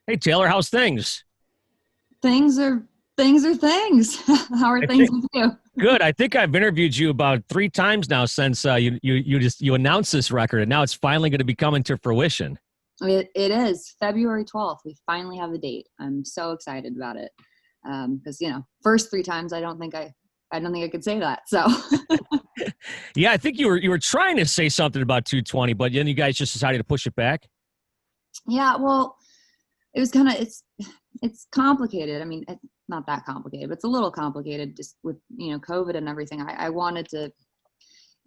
Hey Taylor, how's things? Things are things. How are I things think with you? good. I think I've interviewed you about three times now since you announced this record, and now it's finally going to be coming to fruition. It is February 12th. We finally have the date. I'm so excited about it. Because first three times I don't think I could say that. So Yeah, I think you were trying to say something about 220, but then you guys just decided to push it back. yeah, well, it was kind of it's complicated. I mean, it's not that complicated, but it's a little complicated just with COVID and everything. I wanted to.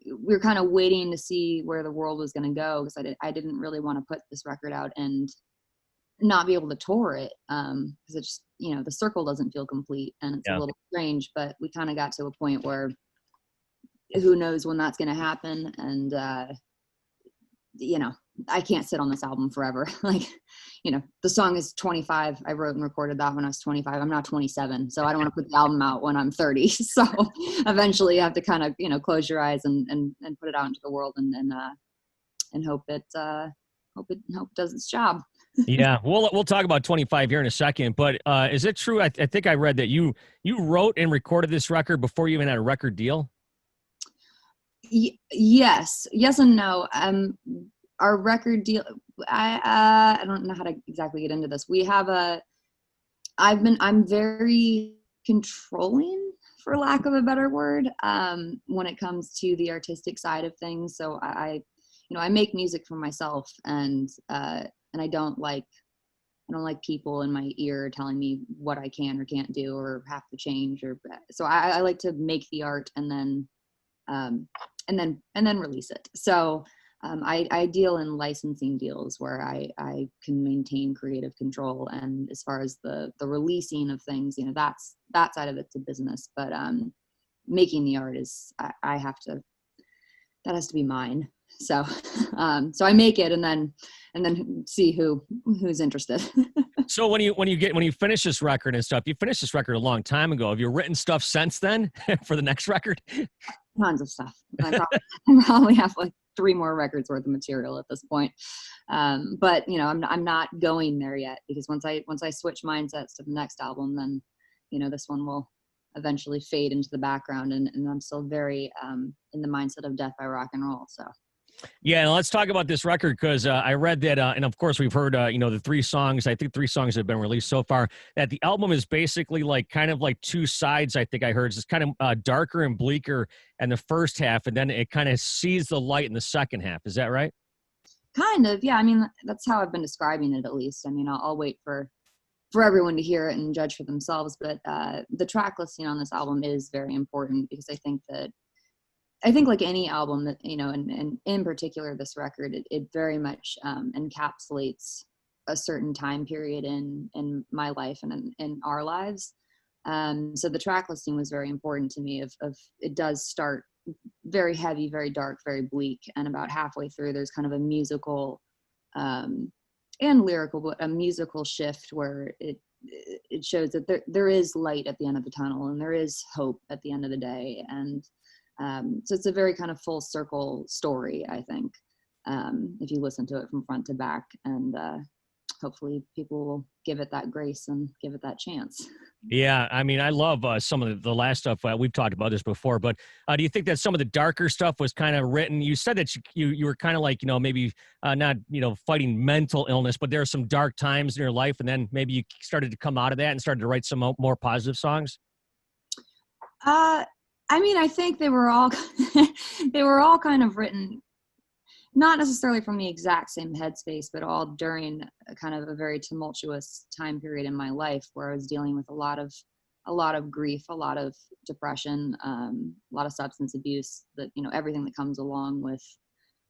We were kind of waiting to see where the world was going to go because I didn't really want to put this record out and not be able to tour it because it just the circle doesn't feel complete and it's a Yeah. little strange, but we kind of got to a point where who knows when that's going to happen. And you know I can't sit on this album forever. Like, the song is 25. I wrote and recorded that when I was 25. I'm now 27, so I don't want to put the album out when I'm 30. So eventually you have to kind of close your eyes and put it out into the world and hope it does its job. Yeah, we'll talk about 25 here in a second, but is it true? I think I read that you wrote and recorded this record before you even had a record deal. Yes and no. Our record deal. I don't know how to exactly get into this. I'm very controlling, for lack of a better word, when it comes to the artistic side of things. So I make music for myself, and I don't like people in my ear telling me what I can or can't do or have to change. Or so I like to make the art um, and then release it. So I deal in licensing deals where I can maintain creative control, and as far as the releasing of things, that side of it's a business. But making the art I have to, that has to be mine. So so I make it and then see who's interested. So when you finish this record and stuff, you finished this record a long time ago. Have you written stuff since then for the next record? Tons of stuff. I probably have like three more records worth of material at this point. But I'm not going there yet, because once I switch mindsets to the next album, then this one will eventually fade into the background, and I'm still very in the mindset of death by rock and roll. So Yeah, and let's talk about this record because I read that, and of course we've heard, the three songs. I think three songs have been released so far. That the album is basically like kind of like two sides. I think I heard it's kind of darker and bleaker in the first half, and then it kind of sees the light in the second half. Is that right? kind of, yeah. I mean, that's how I've been describing it, at least. I mean, I'll wait for everyone to hear it and judge for themselves. But the track listing on this album is very important, because I think like any album that, and in particular this record, it very much encapsulates a certain time period in my life and in our lives. So the track listing was very important to me. Of it does start very heavy, very dark, very bleak, and about halfway through, there's kind of a musical and lyrical, but a musical shift where it shows that there is light at the end of the tunnel, and there is hope at the end of the day. And so it's a very kind of full circle story, I think, if you listen to it from front to back. And hopefully people will give it that grace and give it that chance. Yeah, I mean, I love some of the last stuff. We've talked about this before, but do you think that some of the darker stuff was kind of written? You said that you were kind of like, maybe not, fighting mental illness, but there are some dark times in your life, and then maybe you started to come out of that and started to write some more positive songs. Uh, I mean, I think they were all they were all kind of written not necessarily from the exact same headspace, but all during a kind of a very tumultuous time period in my life, where I was dealing with a lot of grief, a lot of depression, a lot of substance abuse, that everything that comes along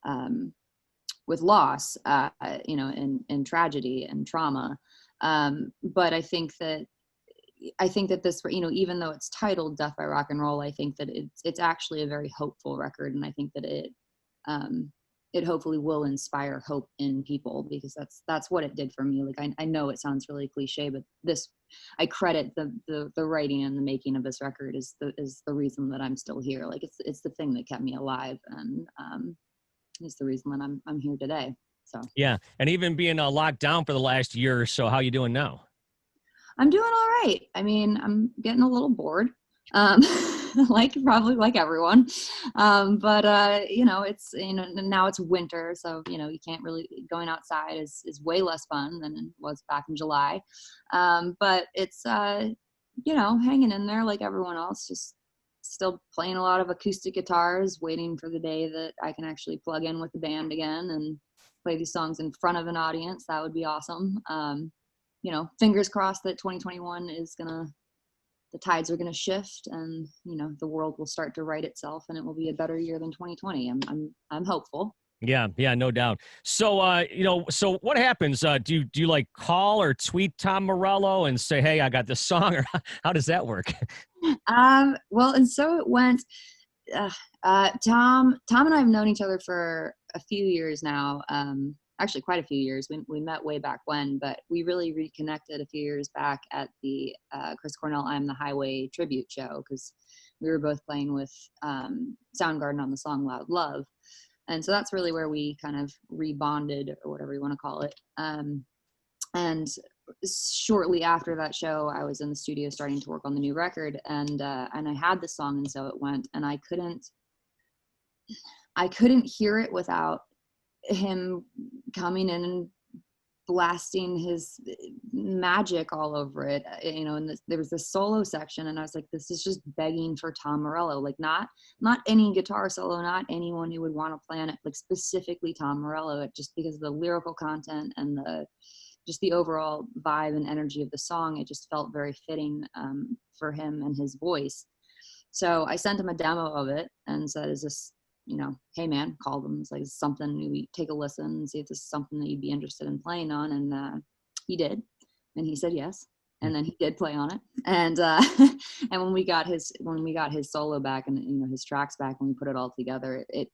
um, with loss, and tragedy and trauma. But I think that this, even though it's titled Death by Rock and Roll, I think that it's actually a very hopeful record, and I think that um, it hopefully will inspire hope in people, because that's what it did for me. Like, I know it sounds really cliche, but I credit the writing and the making of this record is the reason that I'm still here. Like, it's the thing that kept me alive, and is the reason that I'm here today. So Yeah, and even being locked down for the last year or so, how you doing now? I'm doing all right. I mean, I'm getting a little bored, um, probably like everyone. But it's now it's winter, so you can't really going outside is way less fun than it was back in July. But it's hanging in there like everyone else, just still playing a lot of acoustic guitars, waiting for the day that I can actually plug in with the band again and play these songs in front of an audience. That would be awesome. Fingers crossed that 2021 the tides are gonna shift, and the world will start to right itself, and it will be a better year than 2020. I'm hopeful. Yeah, yeah, no doubt. So, so what happens? Do you like call or tweet Tom Morello and say, "Hey, I got this song," or how does that work? Well, and so it went. uh, Tom and I have known each other for a few years now. Actually, quite a few years. We met way back when, but we really reconnected a few years back at the Chris Cornell "I'm the Highway" tribute show, because we were both playing with Soundgarden on the song "Loud Love," and so that's really where we kind of rebonded, or whatever you want to call it. And shortly after that show, I was in the studio starting to work on the new record, and I had the song "And So It Went," and I couldn't hear it without him coming in and blasting his magic all over it. And there was this solo section, and I was like, this is just begging for Tom Morello. Like, not any guitar solo, not anyone who would want to play on it, like specifically Tom Morello, just because of the lyrical content and the overall vibe and energy of the song. It just felt very fitting for him and his voice. So I sent him a demo of it and said, is this, hey man, called him. It's like, something, we take a listen and see if this is something that you'd be interested in playing on. And he did. And he said yes. And then he did play on it. And and when we got his solo back, and his tracks back, when we put it all together, it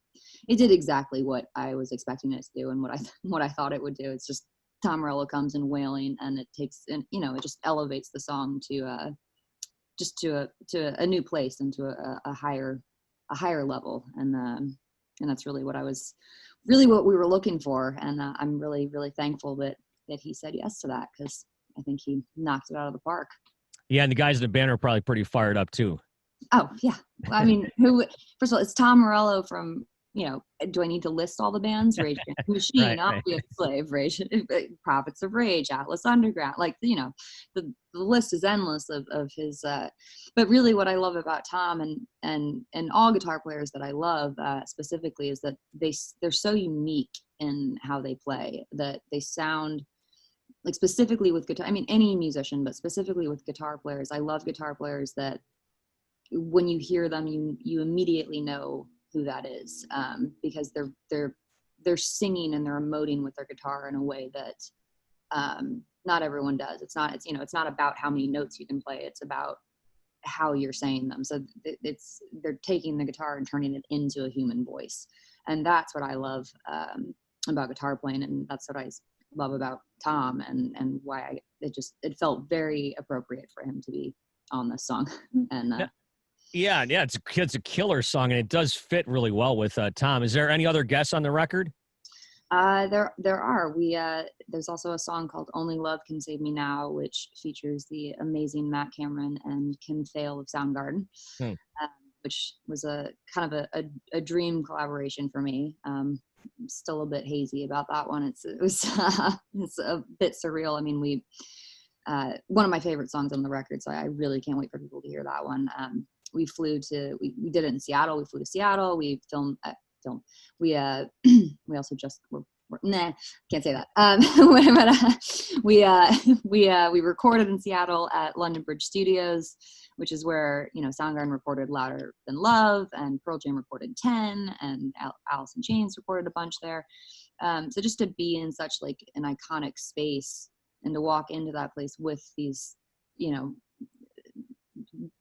did exactly what I was expecting it to do, and what I thought it would do. It's just Tom Morello comes in wailing, and it just elevates the song to a new place, and to a higher level. And that's really what we were looking for. And I'm really, really thankful that he said yes to that, because I think he knocked it out of the park. Yeah, and the guys in the band are probably pretty fired up too. Oh yeah. Well, I mean, first of all, it's Tom Morello from, do I need to list all the bands? Rage Against the Machine, Right. Obvious Slave, Rage, Prophets of Rage, Atlas Underground. Like, the list is endless of his. But really, what I love about Tom and all guitar players that I love specifically, is that they're so unique in how they play, that they sound like, specifically with guitar. I mean, any musician, but specifically with guitar players. I love guitar players that when you hear them, you immediately know who that is, because they're singing and they're emoting with their guitar in a way that not everyone does. It's not about how many notes you can play. It's about how you're saying them. So they're taking the guitar and turning it into a human voice, and that's what I love about guitar playing, and that's what I love about Tom, and why it felt very appropriate for him to be on this song. And Yeah, it's a killer song, and it does fit really well with Tom. Is there any other guests on the record? there are. There's also a song called "Only Love Can Save Me Now," which features the amazing Matt Cameron and Kim Thale of Soundgarden, Hmm. which was a kind of a dream collaboration for me. Still a bit hazy about that one. It's a bit surreal. I mean, one of my favorite songs on the record, so I really can't wait for people to hear that one. We did it in Seattle. We flew to Seattle. We filmed. We we also just nah, can't say that. But we recorded in Seattle at London Bridge Studios, which is where Soundgarden recorded "Louder Than Love," and Pearl Jam recorded "10," and Alice in Chains recorded a bunch there. So just to be in such like an iconic space, and to walk into that place with these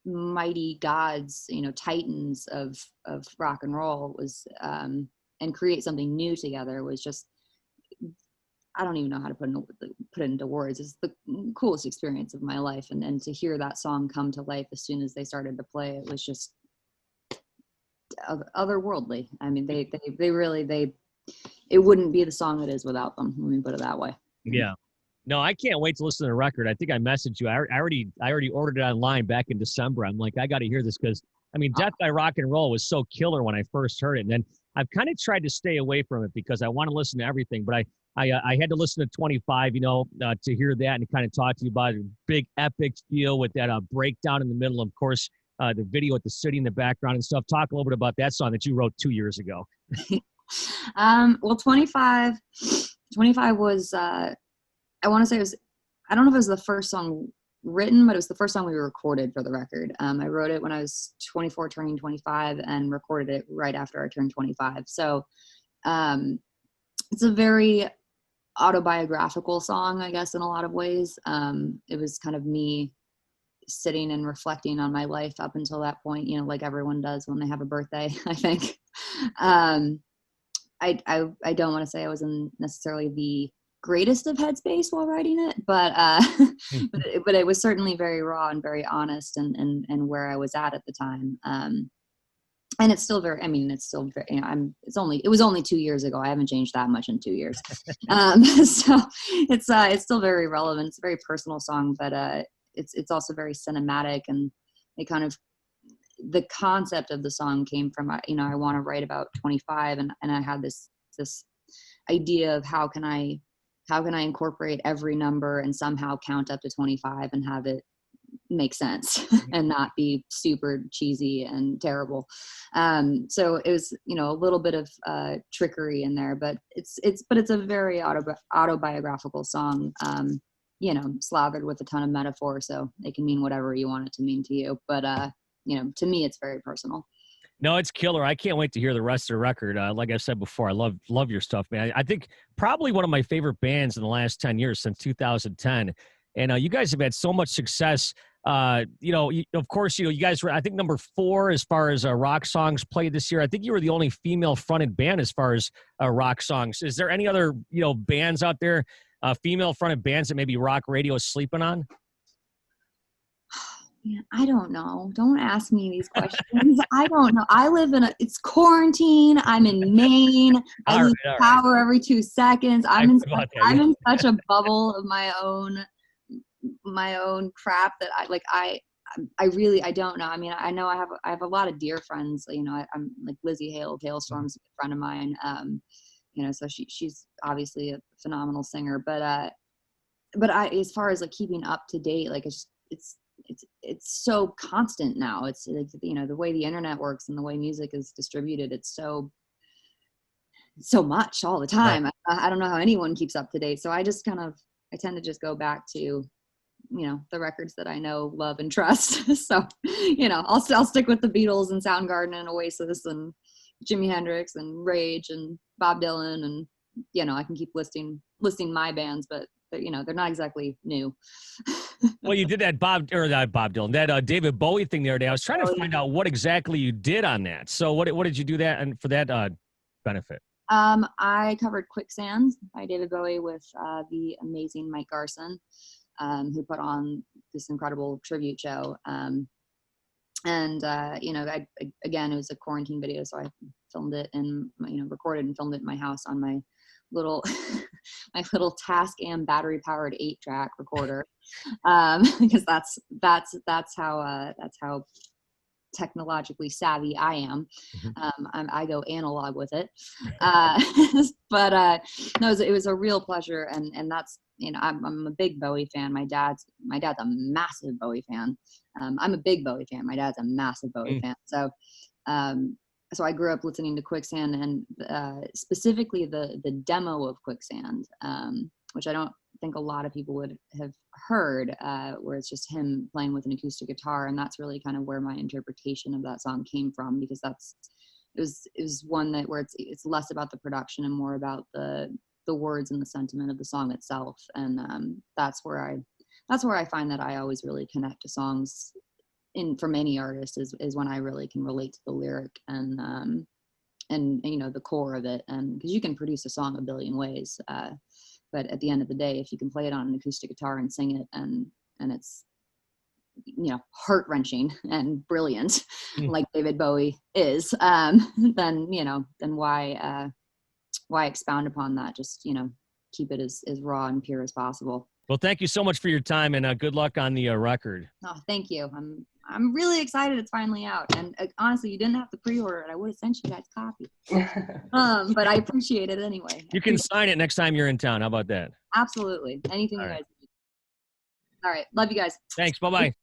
mighty gods, titans of rock and roll, was and create something new together, was just, I don't even know how to put it into words. It's the coolest experience of my life, and to hear that song come to life as soon as they started to play, it was just otherworldly. I mean, they really it wouldn't be the song it is without them. Let me put it that way. Yeah. No, I can't wait to listen to the record. I think I messaged you. I already ordered it online back in December. I'm like, I got to hear this because, I mean, Death by Rock and Roll was so killer when I first heard it. And then I've kind of tried to stay away from it because I want to listen to everything. But I had to listen to 25, to hear that and kind of talk to you about a big epic feel with that breakdown in the middle. Of course, the video with the city in the background and stuff. Talk a little bit about that song that you wrote 2 years ago. Well, 25 was, I want to say I don't know if it was the first song written, but it was the first song we recorded for the record. I wrote it when I was 24, turning 25, and recorded it right after I turned 25. So it's a very autobiographical song, I guess, in a lot of ways. It was kind of me sitting and reflecting on my life up until that point, like everyone does when they have a birthday, I think. I don't want to say I was in necessarily the greatest of headspace while writing it, but but it was certainly very raw and very honest, and where I was at the time. And it's still very, it's still very, it was only 2 years ago. I haven't changed that much in 2 years. So it's still very relevant. It's a very personal song, but it's also very cinematic, and it kind of, the concept of the song came from, I want to write about 25, and I had this idea of how can I incorporate every number and somehow count up to 25 and have it make sense and not be super cheesy and terrible. So it was, a little bit of trickery in there, but it's a very autobiographical song, slathered with a ton of metaphor, so it can mean whatever you want it to mean to you. But to me, it's very personal. No, it's killer. I can't wait to hear the rest of the record. Like I said before, I love your stuff, man. I think probably one of my favorite bands in the last 10 years, since 2010. And you guys have had so much success. Of course, you guys were, I think, number 4 as far as rock songs played this year. I think you were the only female-fronted band as far as rock songs. Is there any other, bands out there, female-fronted bands that maybe rock radio is sleeping on? Man, I don't know. Don't ask me these questions. I don't know. I live it's quarantine. I'm in Maine. I lose power every 2 seconds. I'm in such a bubble of my own crap that I don't know. I know I have a lot of dear friends. I'm like Lizzie Hale. Hailstorm's a good friend of mine. So she's obviously a phenomenal singer. But I, as far as like keeping up to date, like it's so constant now. It's like, the way the internet works and the way music is distributed, it's so much all the time. Right. I don't know how anyone keeps up to date. So I tend to just go back to, the records that I know, love, and trust. So, I'll stick with the Beatles and Soundgarden and Oasis and Jimi Hendrix and Rage and Bob Dylan, and, I can keep listing my bands, but they're not exactly new. Well, you did that Bob Dylan, that David Bowie thing the other day. I was trying to find out what exactly you did on that. So what did you do that and for that benefit? I covered Quicksand by David Bowie with the amazing Mike Garson, who put on this incredible tribute show. Again, it was a quarantine video, so I filmed it and recorded and filmed it in my house on my little Tascam battery powered 8-track recorder, because that's how technologically savvy I am. I go analog with it. But no, it was a real pleasure, and that's, I'm a big Bowie fan. My dad's a massive Bowie fan. I'm a big Bowie fan. My dad's a massive Bowie fan. So I grew up listening to Quicksand, and specifically the demo of Quicksand, which I don't think a lot of people would have heard, where it's just him playing with an acoustic guitar, and that's really kind of where my interpretation of that song came from, because it was one that where it's less about the production and more about the words and the sentiment of the song itself, and that's where I find that I always really connect to songs from any artist is when I really can relate to the lyric and the core of it, and because you can produce a song a billion ways, but at the end of the day, if you can play it on an acoustic guitar and sing it and it's heart-wrenching and brilliant, like David Bowie is, then why why expound upon that? Just, you know, keep it as raw and pure as possible. Well, thank you so much for your time, and good luck on the record. Oh, thank you. I'm really excited it's finally out. And honestly, you didn't have to pre-order it. I would have sent you guys a copy. But I appreciate it anyway. You can sign it next time you're in town. How about that? Absolutely. Anything you guys need. All right. Love you guys. Thanks. Bye-bye.